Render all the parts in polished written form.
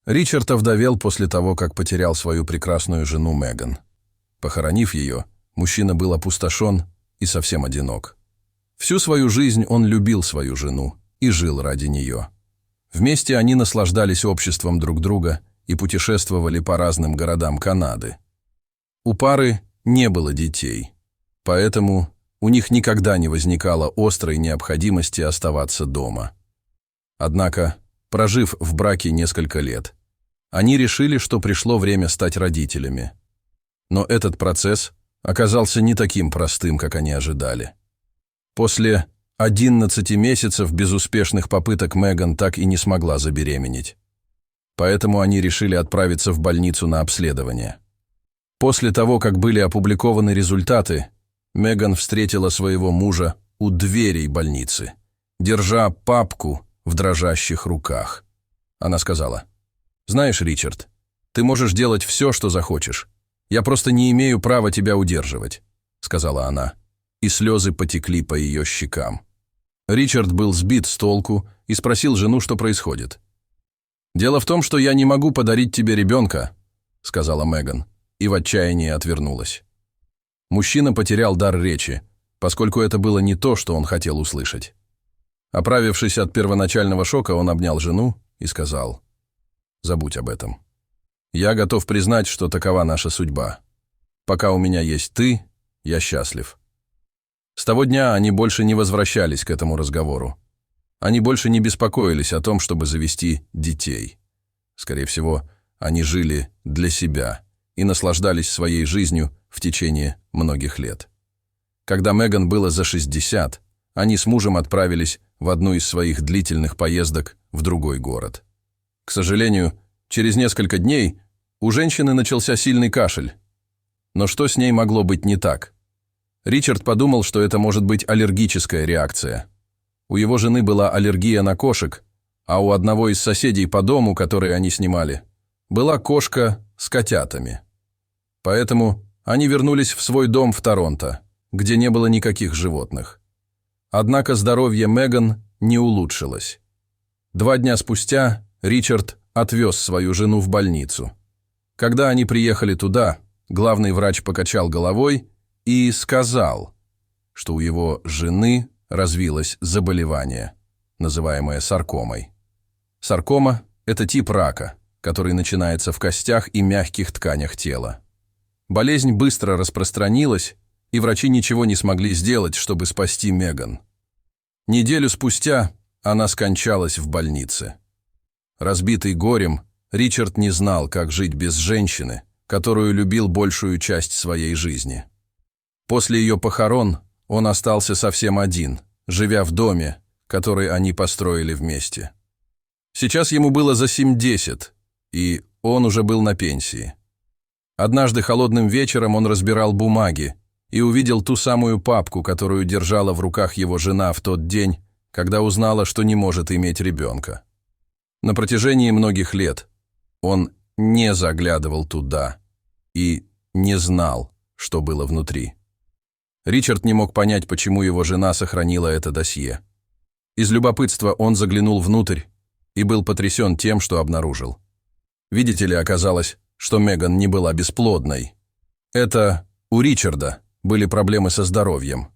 Ричард овдовел после того, как потерял свою прекрасную жену Меган. Похоронив ее, мужчина был опустошен и совсем одинок. Всю свою жизнь он любил свою жену и жил ради нее. Вместе они наслаждались обществом друг друга и путешествовали по разным городам Канады. У пары не было детей, поэтому у них никогда не возникало острой необходимости оставаться дома. Однако, прожив в браке несколько лет, они решили, что пришло время стать родителями. Но этот процесс оказался не таким простым, как они ожидали. После 11 месяцев безуспешных попыток Меган так и не смогла забеременеть. Поэтому они решили отправиться в больницу на обследование. После того, как были опубликованы результаты, Меган встретила своего мужа у дверей больницы, держа папку в дрожащих руках. Она сказала: «Знаешь, Ричард, ты можешь делать все, что захочешь. Я просто не имею права тебя удерживать», — сказала она, и слезы потекли по ее щекам. Ричард был сбит с толку и спросил жену, что происходит. «Дело в том, что я не могу подарить тебе ребенка», — сказала Меган, и в отчаянии отвернулась. Мужчина потерял дар речи, поскольку это было не то, что он хотел услышать. Оправившись от первоначального шока, он обнял жену и сказал: «Забудь об этом. Я готов признать, что такова наша судьба. Пока у меня есть ты, я счастлив». С того дня они больше не возвращались к этому разговору. Они больше не беспокоились о том, чтобы завести детей. Скорее всего, они жили для себя и наслаждались своей жизнью в течение многих лет. Когда Меган было за 60, они с мужем отправились в одну из своих длительных поездок в другой город. К сожалению, через несколько дней у женщины начался сильный кашель. Но что с ней могло быть не так? Ричард подумал, что это может быть аллергическая реакция. У его жены была аллергия на кошек, а у одного из соседей по дому, который они снимали, была кошка с котятами. Поэтому они вернулись в свой дом в Торонто, где не было никаких животных. Однако здоровье Меган не улучшилось. 2 дня спустя Ричард отвез свою жену в больницу. Когда они приехали туда, главный врач покачал головой и сказал, что у его жены развилось заболевание, называемое саркомой. Саркома – это тип рака, который начинается в костях и мягких тканях тела. Болезнь быстро распространилась, и врачи ничего не смогли сделать, чтобы спасти Меган. Неделю спустя она скончалась в больнице. Разбитый горем, Ричард не знал, как жить без женщины, которую любил большую часть своей жизни. После ее похорон он остался совсем один, живя в доме, который они построили вместе. Сейчас ему было за 70, и он уже был на пенсии. Однажды холодным вечером он разбирал бумаги и увидел ту самую папку, которую держала в руках его жена в тот день, когда узнала, что не может иметь ребенка. На протяжении многих лет он не заглядывал туда и не знал, что было внутри. Ричард не мог понять, почему его жена сохранила это досье. Из любопытства он заглянул внутрь и был потрясен тем, что обнаружил. Видите ли, оказалось, что Меган не была бесплодной. Это у Ричарда были проблемы со здоровьем.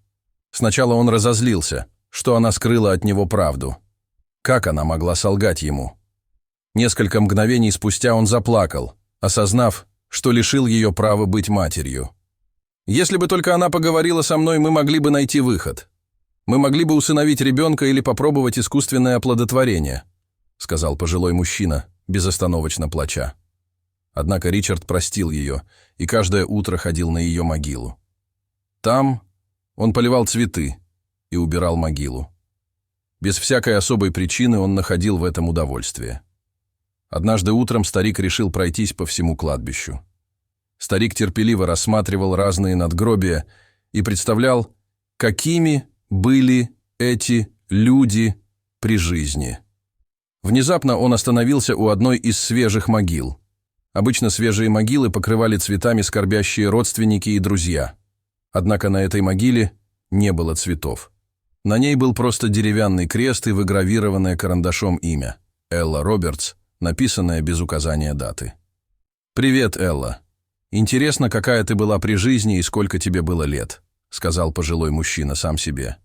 Сначала он разозлился, что она скрыла от него правду. Как она могла солгать ему? Несколько мгновений спустя он заплакал, осознав, что лишил ее права быть матерью. «Если бы только она поговорила со мной, мы могли бы найти выход. Мы могли бы усыновить ребенка или попробовать искусственное оплодотворение», сказал пожилой мужчина, безостановочно плача. Однако Ричард простил ее и каждое утро ходил на ее могилу. Там он поливал цветы и убирал могилу. Без всякой особой причины он находил в этом удовольствие. Однажды утром старик решил пройтись по всему кладбищу. Старик терпеливо рассматривал разные надгробия и представлял, какими были эти люди при жизни. Внезапно он остановился у одной из свежих могил. Обычно свежие могилы покрывали цветами скорбящие родственники и друзья. Однако на этой могиле не было цветов. На ней был просто деревянный крест и выгравированное карандашом имя – Элла Робертс, написанное без указания даты. «Привет, Элла. Интересно, какая ты была при жизни и сколько тебе было лет», сказал пожилой мужчина сам себе.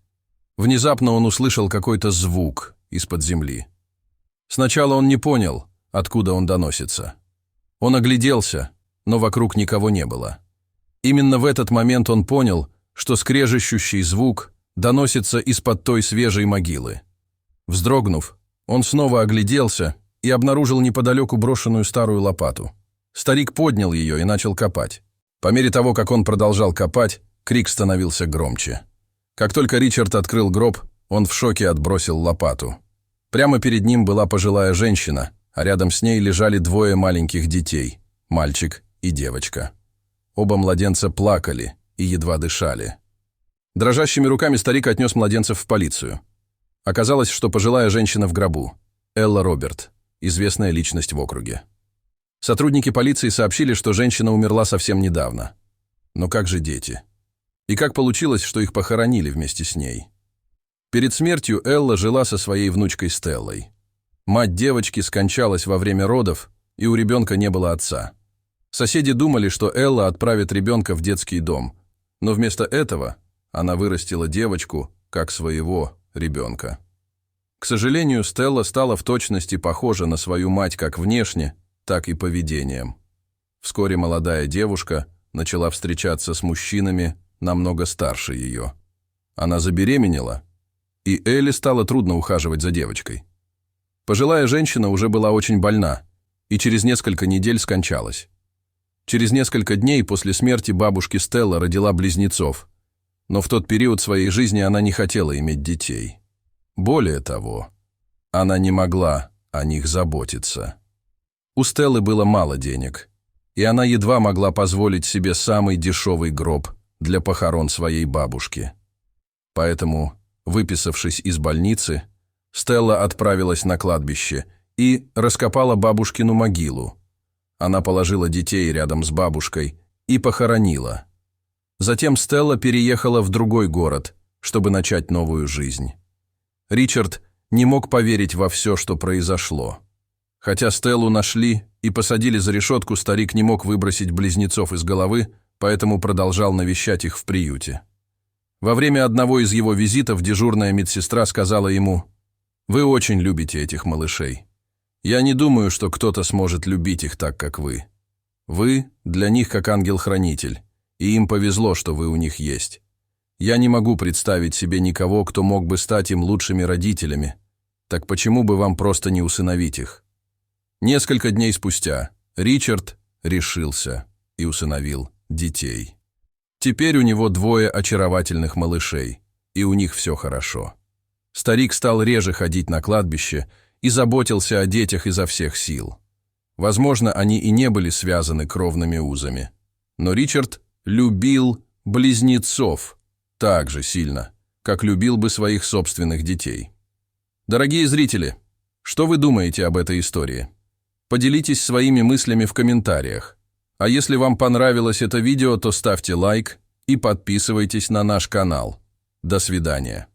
Внезапно он услышал какой-то звук из-под земли. Сначала он не понял, откуда он доносится. Он огляделся, но вокруг никого не было. Именно в этот момент он понял, что скрежещущий звук доносится из-под той свежей могилы. Вздрогнув, он снова огляделся и обнаружил неподалеку брошенную старую лопату. Старик поднял ее и начал копать. По мере того, как он продолжал копать, крик становился громче. Как только Ричард открыл гроб, он в шоке отбросил лопату. Прямо перед ним была пожилая женщина, а рядом с ней лежали двое маленьких детей – мальчик и девочка. Оба младенца плакали и едва дышали. Дрожащими руками старик отнес младенцев в полицию. Оказалось, что пожилая женщина в гробу – Элла Роберт, известная личность в округе. Сотрудники полиции сообщили, что женщина умерла совсем недавно. Но как же дети? И как получилось, что их похоронили вместе с ней? Перед смертью Элла жила со своей внучкой Стеллой. Мать девочки скончалась во время родов, и у ребенка не было отца. Соседи думали, что Элла отправит ребенка в детский дом, но вместо этого она вырастила девочку как своего ребенка. К сожалению, Стелла стала в точности похожа на свою мать как внешне, так и поведением. Вскоре молодая девушка начала встречаться с мужчинами намного старше ее. Она забеременела, и Элле стало трудно ухаживать за девочкой. Пожилая женщина уже была очень больна и через несколько недель скончалась. Через несколько дней после смерти бабушки Стелла родила близнецов, но в тот период своей жизни она не хотела иметь детей. Более того, она не могла о них заботиться. У Стеллы было мало денег, и она едва могла позволить себе самый дешевый гроб для похорон своей бабушки. Поэтому, выписавшись из больницы, Стелла отправилась на кладбище и раскопала бабушкину могилу. Она положила детей рядом с бабушкой и похоронила. Затем Стелла переехала в другой город, чтобы начать новую жизнь. Ричард не мог поверить во все, что произошло. Хотя Стеллу нашли и посадили за решетку, старик не мог выбросить близнецов из головы, поэтому продолжал навещать их в приюте. Во время одного из его визитов дежурная медсестра сказала ему: «Вы очень любите этих малышей. Я не думаю, что кто-то сможет любить их так, как вы. Вы для них как ангел-хранитель, и им повезло, что вы у них есть. Я не могу представить себе никого, кто мог бы стать им лучшими родителями. Так почему бы вам просто не усыновить их?» Несколько дней спустя Ричард решился и усыновил детей. Теперь у него двое очаровательных малышей, и у них все хорошо. Старик стал реже ходить на кладбище и заботился о детях изо всех сил. Возможно, они и не были связаны кровными узами. Но Ричард любил близнецов так же сильно, как любил бы своих собственных детей. Дорогие зрители, что вы думаете об этой истории? Поделитесь своими мыслями в комментариях. А если вам понравилось это видео, то ставьте лайк и подписывайтесь на наш канал. До свидания.